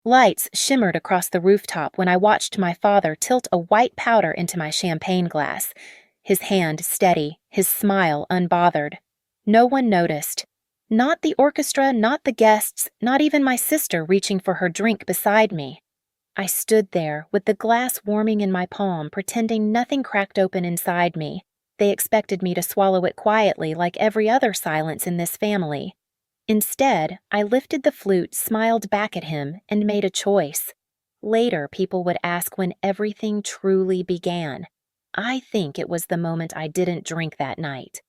Lights shimmered across the rooftop when I watched my father tilt a white powder into my champagne glass, his hand steady, his smile unbothered. No one noticed. Not the orchestra, not the guests, not even my sister reaching for her drink beside me. I stood there, with the glass warming in my palm, pretending nothing cracked open inside me. They expected me to swallow it quietly like every other silence in this family. Instead, I lifted the flute, smiled back at him, and made a choice. Later, people would ask when everything truly began. I think it was the moment I didn't drink that night.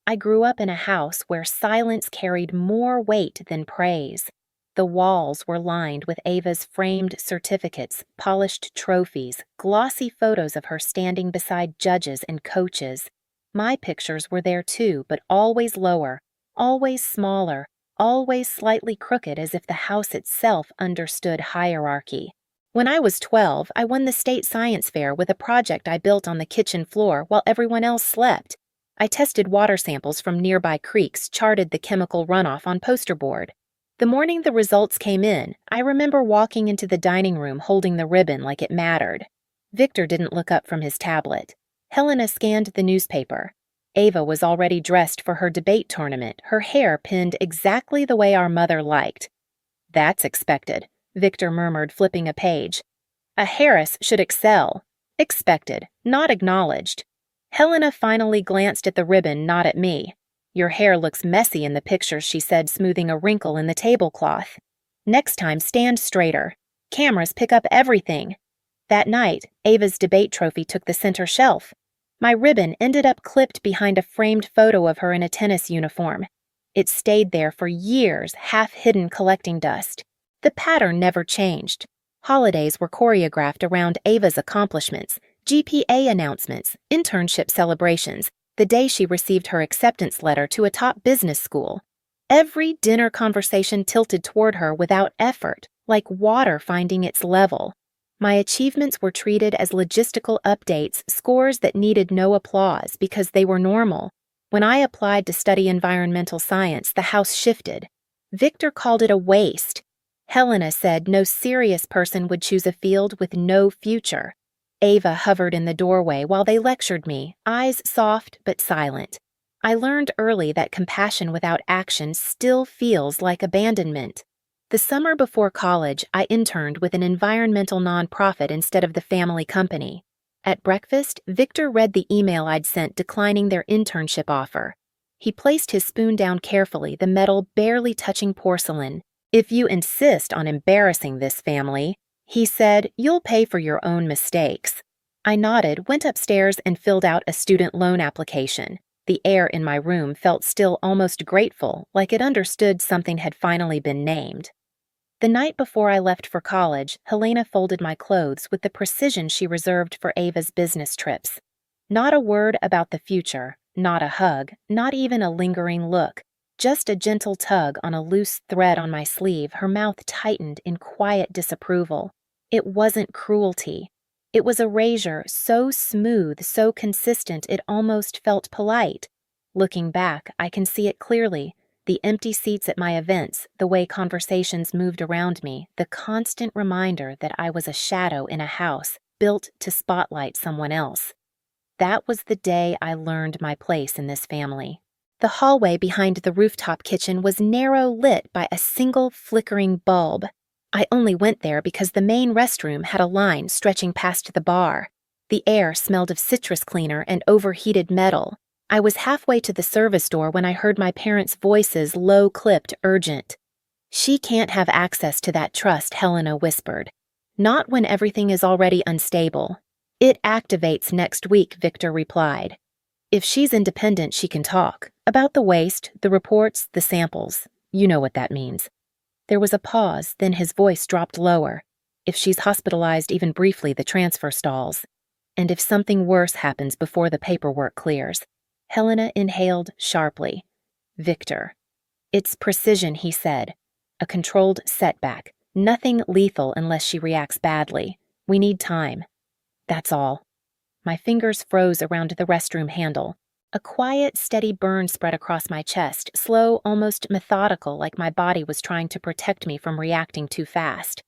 I grew up in a house where silence carried more weight than praise. The walls were lined with Ava's framed certificates, polished trophies, glossy photos of her standing beside judges and coaches. My pictures were there too, but always lower, always smaller, always slightly crooked, as if the house itself understood hierarchy. When I was 12, I won the state science fair with a project I built on the kitchen floor while everyone else slept. I tested water samples from nearby creeks, charted the chemical runoff on poster board. The morning the results came in, I remember walking into the dining room holding the ribbon like it mattered. Victor didn't look up from his tablet. Helena scanned the newspaper. Ava was already dressed for her debate tournament, her hair pinned exactly the way our mother liked. "That's expected," Victor murmured, flipping a page. "A Harris should excel." Expected, not acknowledged. Helena finally glanced at the ribbon, not at me. "Your hair looks messy in the pictures," she said, smoothing a wrinkle in the tablecloth. "Next time, stand straighter. Cameras pick up everything." That night, Ava's debate trophy took the center shelf. My ribbon ended up clipped behind a framed photo of her in a tennis uniform. It stayed there for years, half-hidden, collecting dust. The pattern never changed. Holidays were choreographed around Ava's accomplishments, GPA announcements, internship celebrations, the day she received her acceptance letter to a top business school. Every dinner conversation tilted toward her without effort, like water finding its level. My achievements were treated as logistical updates, scores that needed no applause because they were normal. When I applied to study environmental science, the house shifted. Victor called it a waste. Helena said no serious person would choose a field with no future. Ava hovered in the doorway while they lectured me, eyes soft but silent. I learned early that compassion without action still feels like abandonment. The summer before college, I interned with an environmental nonprofit instead of the family company. At breakfast, Victor read the email I'd sent declining their internship offer. He placed his spoon down carefully, the metal barely touching porcelain. "If you insist on embarrassing this family," he said, "you'll pay for your own mistakes." I nodded, went upstairs, and filled out a student loan application. The air in my room felt still almost grateful, like it understood something had finally been named. The night before I left for college, Helena folded my clothes with the precision she reserved for Ava's business trips. Not a word about the future, not a hug, not even a lingering look. Just a gentle tug on a loose thread on my sleeve, her mouth tightened in quiet disapproval. It wasn't cruelty. It was erasure so smooth, so consistent, it almost felt polite. Looking back, I can see it clearly. The empty seats at my events, the way conversations moved around me, the constant reminder that I was a shadow in a house built to spotlight someone else. That was the day I learned my place in this family. The hallway behind the rooftop kitchen was narrow, lit by a single flickering bulb. I only went there because the main restroom had a line stretching past the bar. The air smelled of citrus cleaner and overheated metal. I was halfway to the service door when I heard my parents' voices, low-clipped, urgent. "She can't have access to that trust," Helena whispered. "Not when everything is already unstable." "It activates next week," Victor replied. "If she's independent, she can talk. About the waste, the reports, the samples. You know what that means." There was a pause, then his voice dropped lower. "If she's hospitalized even briefly, the transfer stalls. And if something worse happens before the paperwork clears." Helena inhaled sharply. "Victor." "It's precision," he said. "A controlled setback. Nothing lethal unless she reacts badly. We need time." "That's all." My fingers froze around the restroom handle. A quiet, steady burn spread across my chest, slow, almost methodical, like my body was trying to protect me from reacting too fast.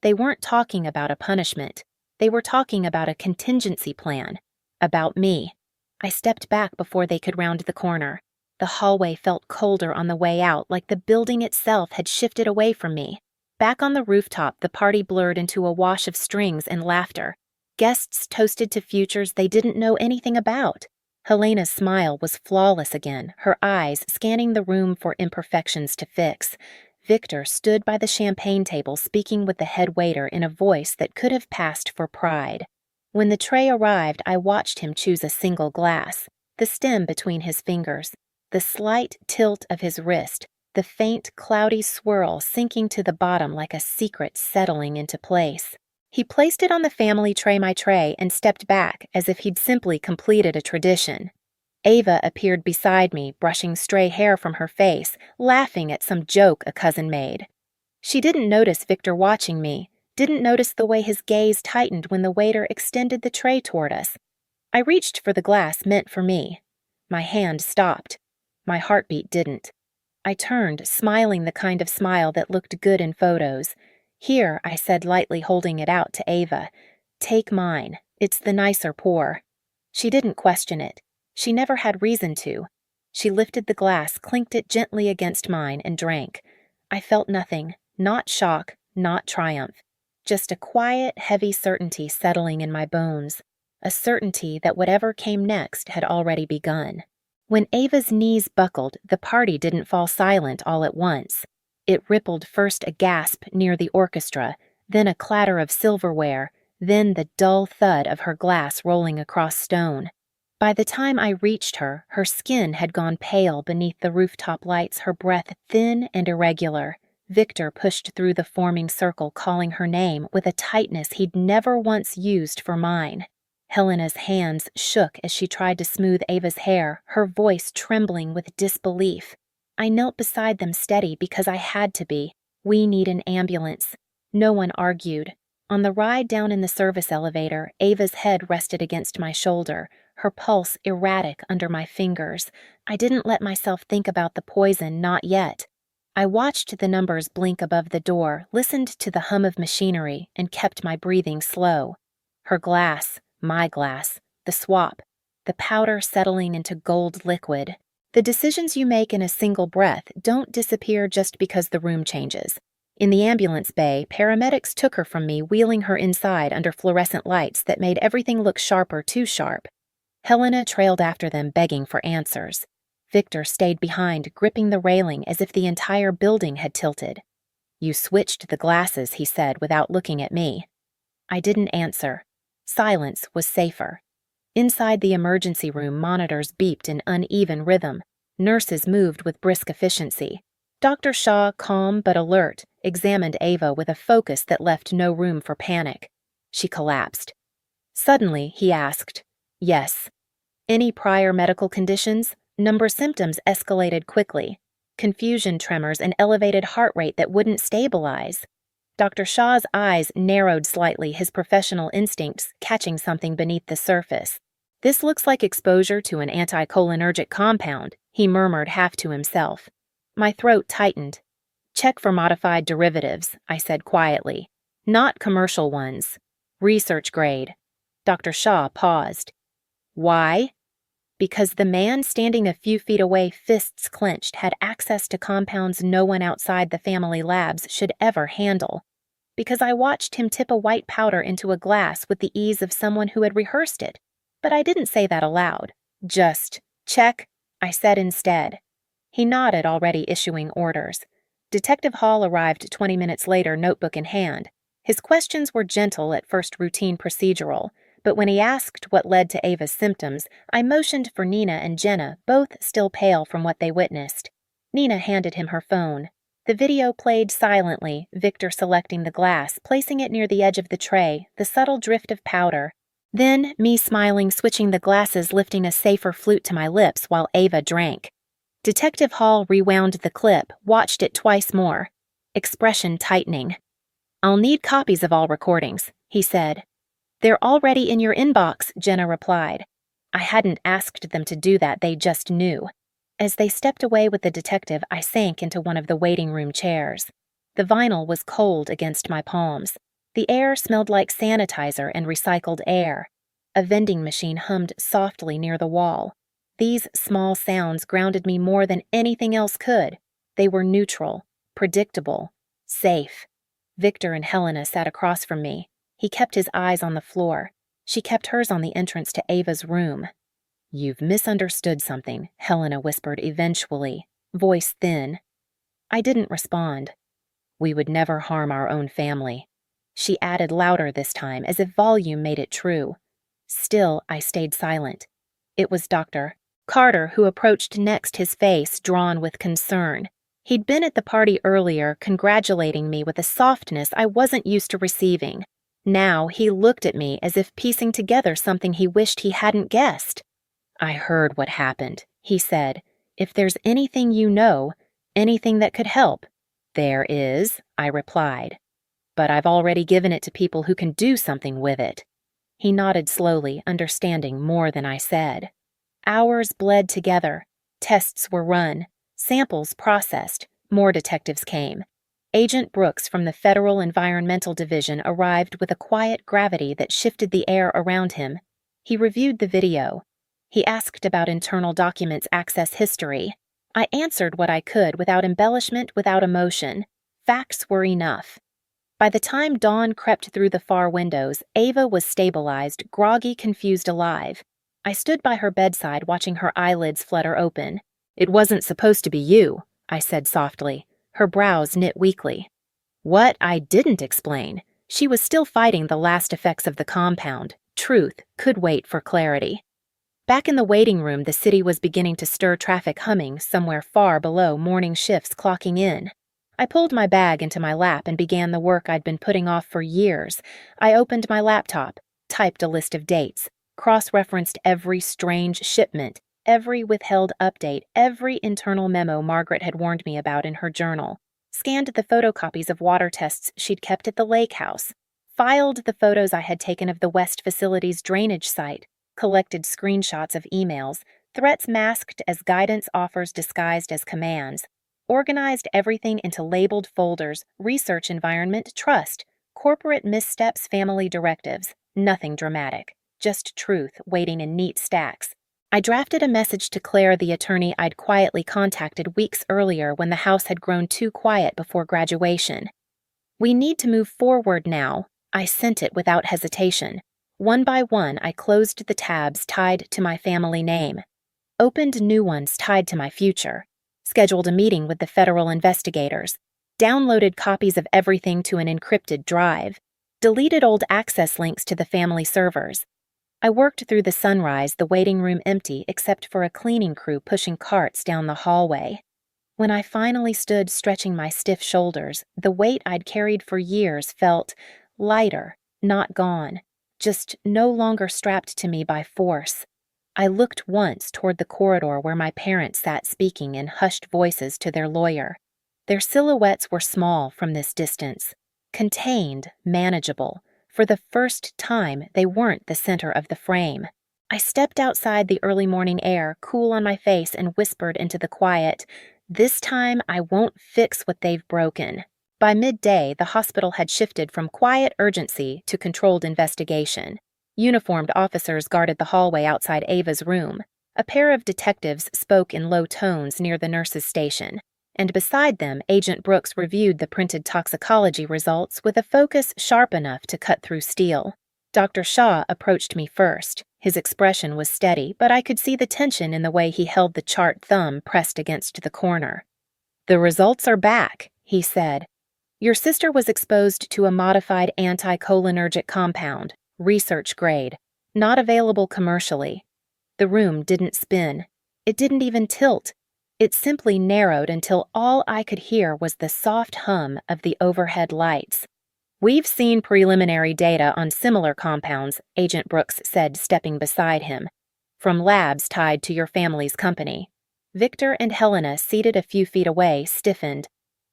They weren't talking about a punishment. They were talking about a contingency plan. About me. I stepped back before they could round the corner. The hallway felt colder on the way out, like the building itself had shifted away from me. Back on the rooftop, the party blurred into a wash of strings and laughter. Guests toasted to futures they didn't know anything about. Helena's smile was flawless again, her eyes scanning the room for imperfections to fix. Victor stood by the champagne table speaking with the head waiter in a voice that could have passed for pride. When the tray arrived, I watched him choose a single glass, the stem between his fingers, the slight tilt of his wrist, the faint, cloudy swirl sinking to the bottom like a secret settling into place. He placed it on the family my tray, and stepped back as if he'd simply completed a tradition. Ava appeared beside me, brushing stray hair from her face, laughing at some joke a cousin made. She didn't notice Victor watching me, didn't notice the way his gaze tightened when the waiter extended the tray toward us. I reached for the glass meant for me. My hand stopped. My heartbeat didn't. I turned, smiling the kind of smile that looked good in photos. "Here," I said, lightly holding it out to Ava. "Take mine. It's the nicer pour." She didn't question it. She never had reason to. She lifted the glass, clinked it gently against mine, and drank. I felt nothing, not shock, not triumph. Just a quiet, heavy certainty settling in my bones. A certainty that whatever came next had already begun. When Ava's knees buckled, the party didn't fall silent all at once. It rippled, first a gasp near the orchestra, then a clatter of silverware, then the dull thud of her glass rolling across stone. By the time I reached her, her skin had gone pale beneath the rooftop lights, her breath thin and irregular. Victor pushed through the forming circle, calling her name with a tightness he'd never once used for mine. Helena's hands shook as she tried to smooth Ava's hair, her voice trembling with disbelief. I knelt beside them, steady because I had to be. "We need an ambulance." No one argued. On the ride down in the service elevator, Ava's head rested against my shoulder, her pulse erratic under my fingers. I didn't let myself think about the poison, not yet. I watched the numbers blink above the door, listened to the hum of machinery, and kept my breathing slow. Her glass, my glass, the swap, the powder settling into gold liquid. The decisions you make in a single breath don't disappear just because the room changes. In the ambulance bay, paramedics took her from me, wheeling her inside under fluorescent lights that made everything look sharper, too sharp. Helena trailed after them, begging for answers. Victor stayed behind, gripping the railing as if the entire building had tilted. "You switched the glasses," he said without looking at me. I didn't answer. Silence was safer. Inside the emergency room, monitors beeped in uneven rhythm. Nurses moved with brisk efficiency. Dr. Shaw, calm but alert, examined Ava with a focus that left no room for panic. She collapsed. Suddenly, he asked, "Yes. Any prior medical conditions?" Symptoms escalated quickly. Confusion, tremors, and elevated heart rate that wouldn't stabilize. Dr. Shaw's eyes narrowed slightly, his professional instincts catching something beneath the surface. "This looks like exposure to an anticholinergic compound," he murmured half to himself. My throat tightened. "Check for modified derivatives," I said quietly. "Not commercial ones. Research grade." Dr. Shaw paused. "Why?" "Because the man standing a few feet away, fists clenched, had access to compounds no one outside the family labs should ever handle. Because I watched him tip a white powder into a glass with the ease of someone who had rehearsed it. But I didn't say that aloud. Just, check, I said instead. He nodded, already issuing orders. Detective Hall arrived 20 minutes later, notebook in hand. His questions were gentle, at first routine procedural. But when he asked what led to Ava's symptoms, I motioned for Nina and Jenna, both still pale from what they witnessed. Nina handed him her phone. The video played silently, Victor selecting the glass, placing it near the edge of the tray, the subtle drift of powder. Then, me smiling, switching the glasses, lifting a safer flute to my lips while Ava drank. Detective Hall rewound the clip, watched it twice more. Expression tightening. "I'll need copies of all recordings," he said. "They're already in your inbox," Jenna replied. I hadn't asked them to do that, they just knew. As they stepped away with the detective, I sank into one of the waiting room chairs. The vinyl was cold against my palms. The air smelled like sanitizer and recycled air. A vending machine hummed softly near the wall. These small sounds grounded me more than anything else could. They were neutral, predictable, safe. Victor and Helena sat across from me. He kept his eyes on the floor. She kept hers on the entrance to Ava's room. "You've misunderstood something," Helena whispered eventually, voice thin. I didn't respond. "We would never harm our own family." She added louder this time, as if volume made it true. Still, I stayed silent. It was Dr. Carter who approached next, his face drawn with concern. He'd been at the party earlier, congratulating me with a softness I wasn't used to receiving. Now he looked at me as if piecing together something he wished he hadn't guessed. "I heard what happened," he said. "If there's anything you know, anything that could help." "There is," I replied. "But I've already given it to people who can do something with it." He nodded slowly, understanding more than I said. Hours bled together. Tests were run. Samples processed. More detectives came. Agent Brooks from the Federal Environmental Division arrived with a quiet gravity that shifted the air around him. He reviewed the video. He asked about internal documents' access history. I answered what I could without embellishment, without emotion. Facts were enough. By the time dawn crept through the far windows, Ava was stabilized, groggy, confused, alive. I stood by her bedside, watching her eyelids flutter open. "It wasn't supposed to be you," I said softly. Her brows knit weakly. What I didn't explain. She was still fighting the last effects of the compound. Truth could wait for clarity. Back in the waiting room, the city was beginning to stir, traffic humming somewhere far below, morning shifts clocking in. I pulled my bag into my lap and began the work I'd been putting off for years. I opened my laptop, typed a list of dates, cross-referenced every strange shipment, every withheld update, every internal memo Margaret had warned me about in her journal, scanned the photocopies of water tests she'd kept at the lake house, filed the photos I had taken of the West facility's drainage site, collected screenshots of emails, threats masked as guidance offers disguised as commands, organized everything into labeled folders: research environment, trust, corporate missteps, family directives. Nothing dramatic, just truth waiting in neat stacks. I drafted a message to Claire, the attorney I'd quietly contacted weeks earlier when the house had grown too quiet before graduation. "We need to move forward now." I sent it without hesitation. One by one, I closed the tabs tied to my family name, opened new ones tied to my future, scheduled a meeting with the federal investigators, downloaded copies of everything to an encrypted drive, deleted old access links to the family servers. I worked through the sunrise, the waiting room empty except for a cleaning crew pushing carts down the hallway. When I finally stood stretching my stiff shoulders, the weight I'd carried for years felt lighter, not gone, just no longer strapped to me by force. I looked once toward the corridor where my parents sat speaking in hushed voices to their lawyer. Their silhouettes were small from this distance, contained, manageable. For the first time, they weren't the center of the frame. I stepped outside the early morning air, cool on my face, and whispered into the quiet, "This time I won't fix what they've broken." By midday, the hospital had shifted from quiet urgency to controlled investigation. Uniformed officers guarded the hallway outside Ava's room. A pair of detectives spoke in low tones near the nurse's station, and beside them, Agent Brooks reviewed the printed toxicology results with a focus sharp enough to cut through steel. Dr. Shaw approached me first. His expression was steady, but I could see the tension in the way he held the chart thumb pressed against the corner. "The results are back," he said. "Your sister was exposed to a modified anticholinergic compound, research grade, not available commercially." The room didn't spin. It didn't even tilt. It simply narrowed until all I could hear was the soft hum of the overhead lights. "We've seen preliminary data on similar compounds," Agent Brooks said, stepping beside him, "from labs tied to your family's company." Victor and Helena, seated a few feet away, stiffened.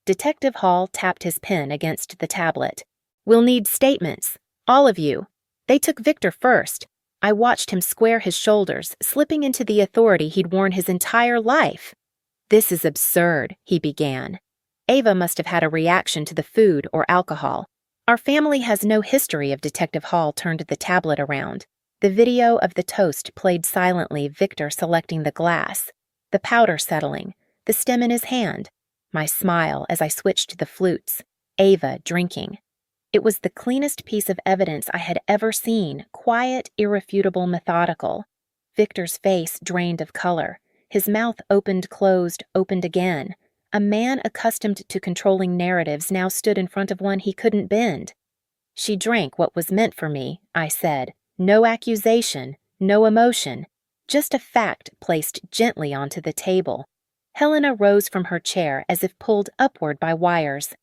Detective Hall tapped his pen against the tablet. "We'll need statements. All of you." They took Victor first. I watched him square his shoulders, slipping into the authority he'd worn his entire life. "This is absurd," he began. Ava must have had a reaction to the food or alcohol. Our family has no history of Detective Hall turned the tablet around. The video of the toast played silently, Victor selecting the glass, the powder settling, the stem in his hand, my smile as I switched the flutes, Ava drinking. It was the cleanest piece of evidence I had ever seen, quiet, irrefutable, methodical. Victor's face drained of color, his mouth opened, closed, opened again. A man accustomed to controlling narratives now stood in front of one he couldn't bend. She drank what was meant for me, I said. No accusation, no emotion, just a fact placed gently onto the table. Helena rose from her chair as if pulled upward by wires.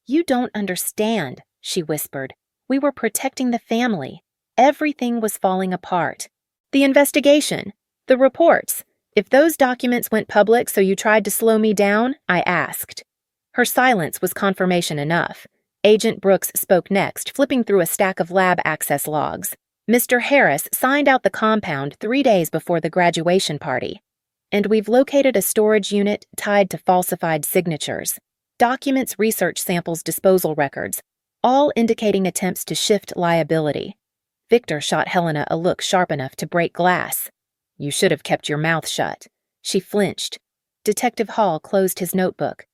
"You don't understand," she whispered. "We were protecting the family. Everything was falling apart. The investigation, the reports. If those documents went public so you tried to slow me down," I asked. Her silence was confirmation enough. Agent Brooks spoke next, flipping through a stack of lab access logs. "Mr. Harris signed out the compound 3 days before the graduation party. And we've located a storage unit tied to falsified signatures. Documents, research samples, disposal records, all indicating attempts to shift liability." Victor shot Helena a look sharp enough to break glass. "You should have kept your mouth shut." She flinched. Detective Hall closed his notebook.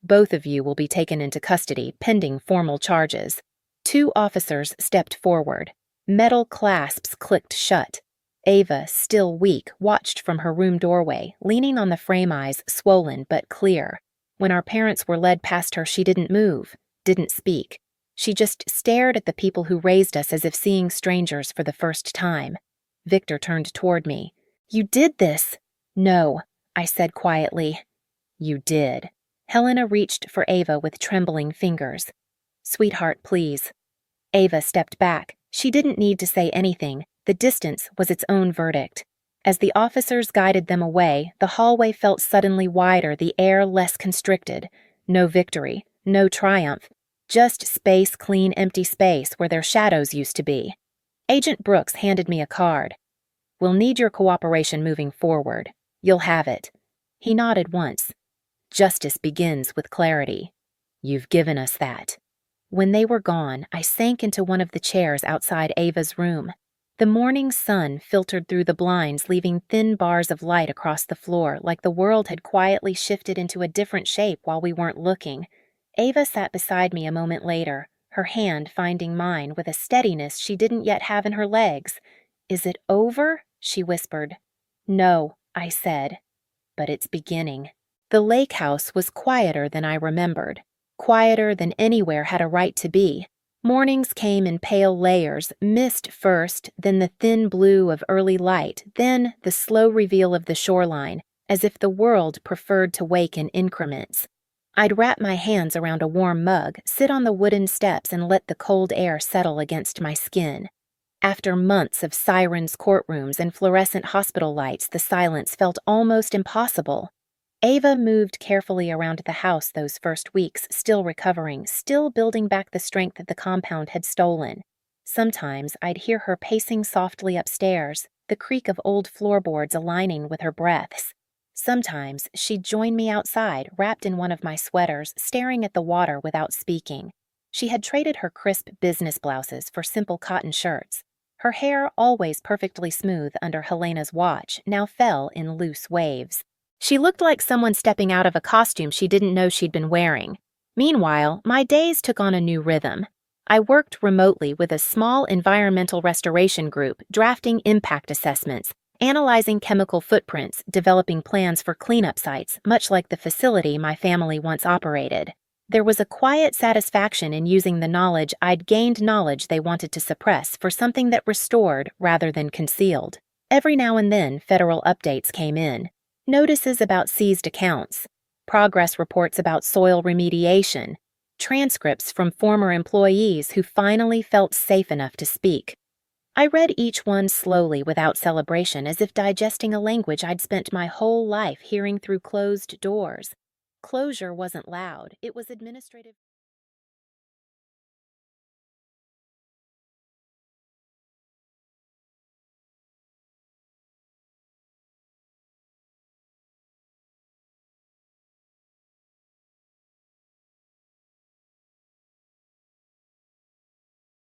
"Both of you will be taken into custody, pending formal charges." 2 officers stepped forward. Metal clasps clicked shut. Ava, still weak, watched from her room doorway, leaning on the frame, eyes swollen but clear. When our parents were led past her, she didn't move, didn't speak. She just stared at the people who raised us as if seeing strangers for the first time. Victor turned toward me. "You did this." "No," I said quietly. "You did." Helena reached for Ava with trembling fingers. "Sweetheart, please." Ava stepped back. She didn't need to say anything. The distance was its own verdict. As the officers guided them away, the hallway felt suddenly wider, the air less constricted. No victory, no triumph. Just space, clean, empty space where their shadows used to be. Agent Brooks handed me a card. "We'll need your cooperation moving forward. You'll have it." He nodded once. "Justice begins with clarity. You've given us that." When they were gone, I sank into one of the chairs outside Ava's room. The morning sun filtered through the blinds, leaving thin bars of light across the floor, like the world had quietly shifted into a different shape while we weren't looking. Ava sat beside me a moment later, her hand finding mine with a steadiness she didn't yet have in her legs. "Is it over?" she whispered. "No," I said. "But it's beginning." The lake house was quieter than I remembered. Quieter than anywhere had a right to be. Mornings came in pale layers, mist first, then the thin blue of early light, then the slow reveal of the shoreline, as if the world preferred to wake in increments. I'd wrap my hands around a warm mug, sit on the wooden steps, and let the cold air settle against my skin. After months of sirens, courtrooms, and fluorescent hospital lights, the silence felt almost impossible. Ava moved carefully around the house those first weeks, still recovering, still building back the strength that the compound had stolen. Sometimes I'd hear her pacing softly upstairs, the creak of old floorboards aligning with her breaths. Sometimes she'd join me outside, wrapped in one of my sweaters, staring at the water without speaking. She had traded her crisp business blouses for simple cotton shirts. Her hair, always perfectly smooth under Helena's watch, now fell in loose waves. She looked like someone stepping out of a costume she didn't know she'd been wearing. Meanwhile, my days took on a new rhythm. I worked remotely with a small environmental restoration group, drafting impact assessments, analyzing chemical footprints, developing plans for cleanup sites, much like the facility my family once operated. There was a quiet satisfaction in using the knowledge I'd gained, knowledge they wanted to suppress, for something that restored rather than concealed. Every now and then, federal updates came in. Notices about seized accounts, progress reports about soil remediation, transcripts from former employees who finally felt safe enough to speak. I read each one slowly without celebration, as if digesting a language I'd spent my whole life hearing through closed doors. Closure wasn't loud, it was administrative.